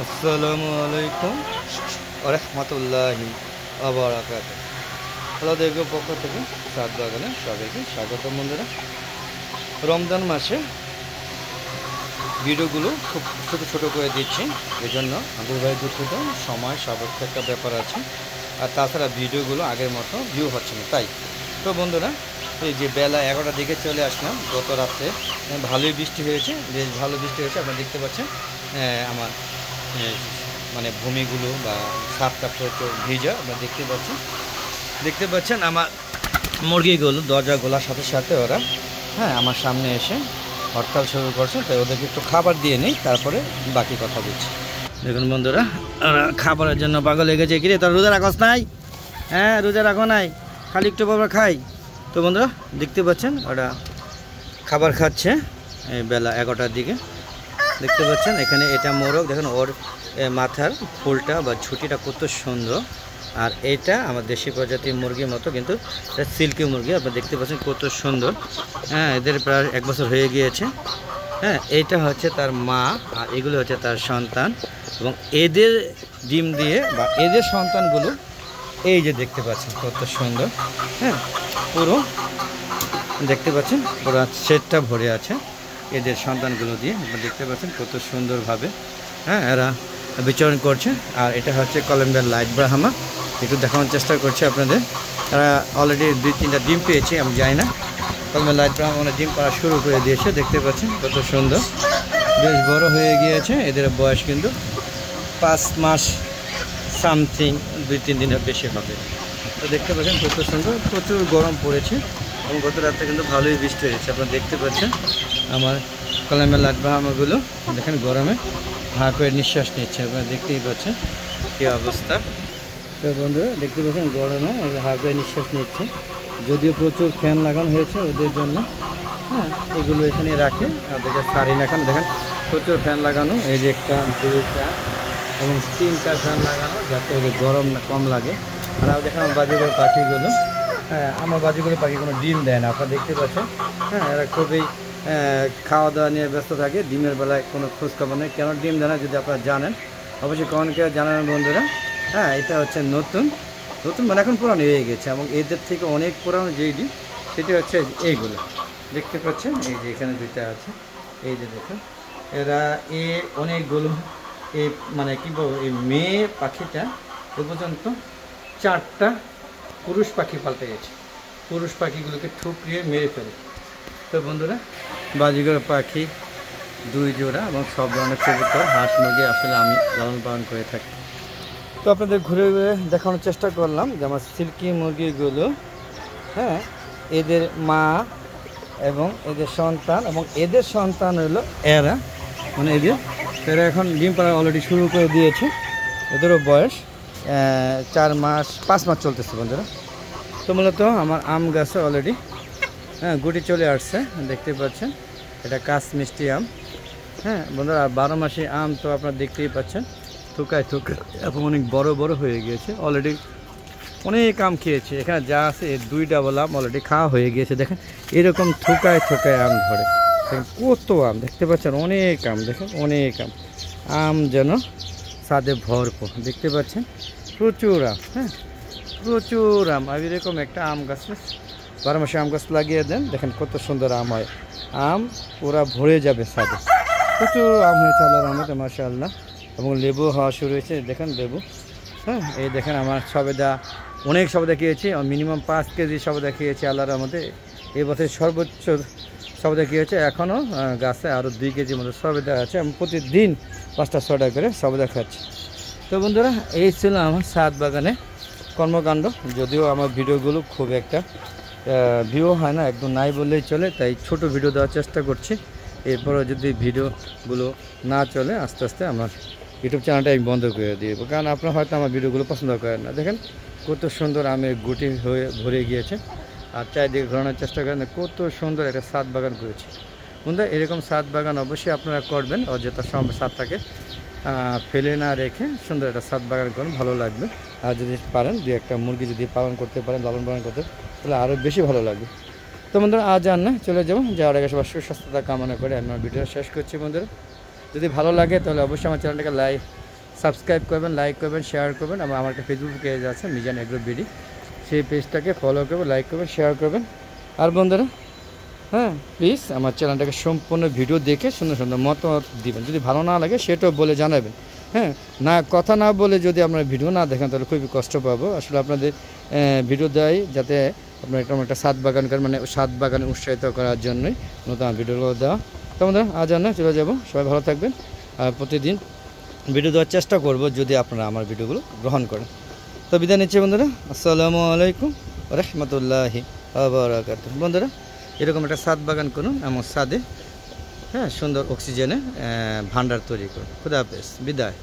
আসসালামু আলাইকুম ওয়া রাহমাতুল্লাহি ওয়া বারাকাতুহু। হ্যালো দেখবেন পক্ষ থেকে সাত বাগানে সবাইকে স্বাগত। বন্ধুরা, রমজান মাসে ভিডিওগুলো খুব ছোট করে দিচ্ছি, এজন্য আমাদের ভাই দুঃখিত, সময় সাপেক্ষ একটা ব্যাপার আছে। আর তাছাড়া ভিডিওগুলো আগের মতো ভিউ হচ্ছে না, তাই তো বন্ধুরা এই যে বেলা 11টার দিকে চলে আসলাম। গত রাত্রে ভালোই বৃষ্টি হয়েছে, বেশ ভালো বৃষ্টি হয়েছে। আপনারা দেখতে পাচ্ছেন আমার মানে ভূমিগুলো বা ছাদটা প্রচুর ভিজা। আপনারা দেখতে পাচ্ছেন আমার মুরগিগুলো দরজা খোলার সাথে সাথে ওরা আমার সামনে এসে হরতাল শুরু করছে, তাই ওদেরকে একটু খাবার দিয়ে নেই, তারপরে বাকি কথা বলছি। দেখুন বন্ধুরা, ওরা খাবারের জন্য পাগল হয়ে গেছে। কিরে, তোর রোজা রাখস নাই? হ্যাঁ, রোজা রাখো নাই, খালি একটু বাবা খাই। তো বন্ধুরা দেখতে পাচ্ছেন ওরা খাবার খাচ্ছে এই বেলা 11টার দিকে। দেখতে পাচ্ছেন এখানে এটা মোরগ, দেখেন ওর মাথার ফুলটা বা ছুটিটা কত সুন্দর। আর এটা আমার দেশি প্রজাতির মুরগির মতো, কিন্তু এটা সিল্কি মুরগি। আপনারা দেখতে পাচ্ছেন কত সুন্দর। এদের প্রায় 1 বছর হয়ে গিয়েছে। এইটা হচ্ছে তার মা, আর এগুলো হচ্ছে তার সন্তান। এবং এদের ডিম দিয়ে বা এদের সন্তানগুলো এই যে দেখতে পাচ্ছেন কত সুন্দর। পুরো দেখতে পাচ্ছেন পুরো সেটটা ভরে আছে এদের সন্তানগুলো দিয়ে। আপনারা দেখতে পাচ্ছেন কত সুন্দরভাবে এরা বিচরণ করছে। আর এটা হচ্ছে কলম্বিয়ার লাইট ব্রাহ্মা। একটু দেখানোর চেষ্টা করছি আপনাদের। তারা অলরেডি 2-3টা ডিম পেয়েছে, আমি জানি না। কলম্বিয়ার লাইট ব্রাহ্মা ডিম পাড়া শুরু করে দিয়েছে। দেখতে পাচ্ছেন কত সুন্দর, বেশ বড় হয়ে গিয়েছে। এদের বয়স কিন্তু 5 মাস সামথিং, 2-3 দিনের বেশি হবে। তো দেখতে পাচ্ছেন কত সুন্দর, প্রচুর গরম পড়েছে এবং গত রাতে কিন্তু ভালোই বৃষ্টি হয়েছে। আপনারা দেখতে পাচ্ছেন আমার কলম্বিয়ার লাইট ব্রাহ্মাগুলো দেখেন গরমে হাঁ করে নিঃশ্বাস নিচ্ছে। আপনারা দেখতেই পাচ্ছেন কী অবস্থা। তো বন্ধুরা দেখতে পাচ্ছেন গরমে হাঁ করে নিঃশ্বাস নিচ্ছে, যদিও প্রচুর ফ্যান লাগানো হয়েছে ওদের জন্য। এগুলো এখানে রাখে, ওদেরকে সারি না, দেখেন প্রচুর ফ্যান লাগানো। এই যে 1, 2 এবং 3টা ফ্যান লাগানো, যাতে ওদের গরম না কম লাগে। আর দেখেন আমার বাজিগুলো পাখিগুলো, আমার বাজিগুলো পাখি কোনো ডিম দেয় না। আপনারা দেখতে পাচ্ছেন এরা খুবই খাওয়া দাওয়া নিয়ে ব্যস্ত থাকে। ডিমের বেলায় কোনো খোঁজখবর নেই। কেন ডিম দেয় না যদি আপনারা জানেন অবশ্যই কমেন্ট করে জানাবেন বন্ধুরা। এটা হচ্ছে নতুন মানে এখন পুরানো হয়ে গেছে, এবং এদের থেকে অনেক পুরানো যেই ডিম সেটি হচ্ছে এইগুলো দেখতে পাচ্ছেন। এই যে এখানে 2টা আছে, এই যে দেখুন এরা অনেকগুলো মানে কী বলবো, এই মেয়ে পাখিটা এ পর্যন্ত 4টা পুরুষ পাখি পাল্টে গেছে। পুরুষ পাখিগুলোকে ঠুকরিয়ে মেরে ফেলে। তো বন্ধুরা বাজিগর পাখি 2 জোড়া এবং সব ধরনের কবুতর, হাঁস মুরগি আসলে আমি লালন পালন করে থাকি। তো আপনাদের ঘুরে ঘুরে দেখানোর চেষ্টা করলাম যে আমার সিল্কি মুরগিগুলো এদের মা এবং এদের সন্তান, এবং এদের সন্তান হলো এরা, মানে এরা এখন ডিম পাড়া অলরেডি শুরু করে দিয়েছে। এদেরও বয়স 4 মাস 5 মাস চলতেছে বন্ধুরা। তো মূলত আমার আম গাছে অলরেডি গুটি চলে আসছে, দেখতে পাচ্ছেন। এটা কাশ মিষ্টি আম। বন্ধুরা, আর 12 মাসি আম তো আপনারা দেখতেই পাচ্ছেন, থুকায় এখন অনেক বড় বড় হয়ে গিয়েছে। অলরেডি অনেক আম খেয়েছে। এখানে যা আছে 2 ডাবল আম অলরেডি খাওয়া হয়ে গিয়েছে। দেখেন এরকম থুকায় আম ধরে, দেখেন কত আম দেখতে পাচ্ছেন, অনেক আম, দেখেন অনেক আম যেন ছাদে ভরপুর। দেখতে পাচ্ছেন প্রচুর আম, প্রচুর আম। আর এরকম একটা আম গাছ 12 মাসে আম গাছ লাগিয়ে দেন, দেখেন কত সুন্দর আম হয়। আম পুরা ভরে যাবে ছাদে। প্রচুর আম হয়েছে আল্লাহর রহমতে, মাশাআল্লাহ। এবং লেবু হওয়া শুরু হয়েছে, দেখেন লেবু। এই দেখেন আমার সবেদা, অনেক সবেদা খেয়েছি, মিনিমাম 5 কেজি সবেদা খেয়েছি আল্লাহর রহমতে। এই বছর সর্বোচ্চ সবেদা খেয়েছে। এখনও গাছে আরও 2 কেজির মতো সবেদা আছে। আমি প্রতিদিন 5টা-6টা করে সবেদা খাচ্ছি। তো বন্ধুরা, এই ছিল আমার ছাদ বাগানে কর্মকাণ্ড। যদিও আমার ভিডিওগুলো খুব একটা ভিউ হয় না, একদম নাই বললেই চলে, তাই ছোট ভিডিও দেওয়ার চেষ্টা করছি। এরপরও যদি ভিডিওগুলো না চলে, আস্তে আস্তে আমার ইউটিউব চ্যানেলটা আমি বন্ধ করে দিব, কারণ আপনারা হয়তো আমার ভিডিওগুলো পছন্দ করেন না। দেখেন কত সুন্দর আমের গুটি হয়ে ভরে গিয়েছে। আর চারিদিকে ঘোরানোর চেষ্টা করেন, কত সুন্দর একটা ছাদ বাগান করেছি বন্ধুরা। এরকম ছাদ বাগান অবশ্যই আপনারা করবেন, অযথা ছাদটাকে ফেলে না রেখে সুন্দর একটা ছাদ বাগান করুন, ভালো লাগবে। আর যদি পারেন 2-1টা মুরগি যদি পালন করতে পারেন, লালন পালন করতে, তাহলে আরও বেশি ভালো লাগবে। তো বন্ধুরা আজ আর না, চলে যাবো। যাওয়ার আগে সবার সুস্বাস্থ্যতা কামনা করে আমি আমার ভিডিও শেষ করছি বন্ধুরা। যদি ভালো লাগে তাহলে অবশ্যই আমার চ্যানেলটাকে সাবস্ক্রাইব করবেন, লাইক করবেন, শেয়ার করবেন। আমার একটা ফেসবুক পেজ আছে মিজান এগ্রো বিডি, সেই পেজটাকে ফলো করবেন, লাইক করবেন, শেয়ার করবেন। আর বন্ধুরা হ্যাঁ প্লিজ আমার চ্যানেলটাকে সম্পূর্ণ ভিডিও দেখে সুন্দর সুন্দর মতামত দিবেন। যদি ভালো না লাগে সেটাও বলে জানাবেন। হ্যাঁ, না কথা না বলে যদি আপনারা ভিডিও না দেখেন তাহলে খুবই কষ্ট পাবো। আসলে আপনাদের ভিডিও দেয় যাতে আপনার একটা ছাদ বাগান করেন, মানে ছাদ বাগানে উৎসাহিত করার জন্যই নতুন ভিডিওগুলো দেওয়া। তো বন্ধুরা আজ না চলে যাব, সবাই ভালো থাকবেন। আর প্রতিদিন ভিডিও দেওয়ার চেষ্টা করব যদি আপনারা আমার ভিডিওগুলো গ্রহণ করেন। তো বিদায় নিচ্ছি বন্ধুরা, আসসালামু আলাইকুম রহমতুল্লাহি ওয়া বারাকাতুহু। বন্ধুরা এরকম একটা ছাদ বাগান করুন, আমার ছাদে হ্যাঁ সুন্দর অক্সিজেনের ভান্ডার তৈরি করুন। খুদা হাফেজ, বিদায়।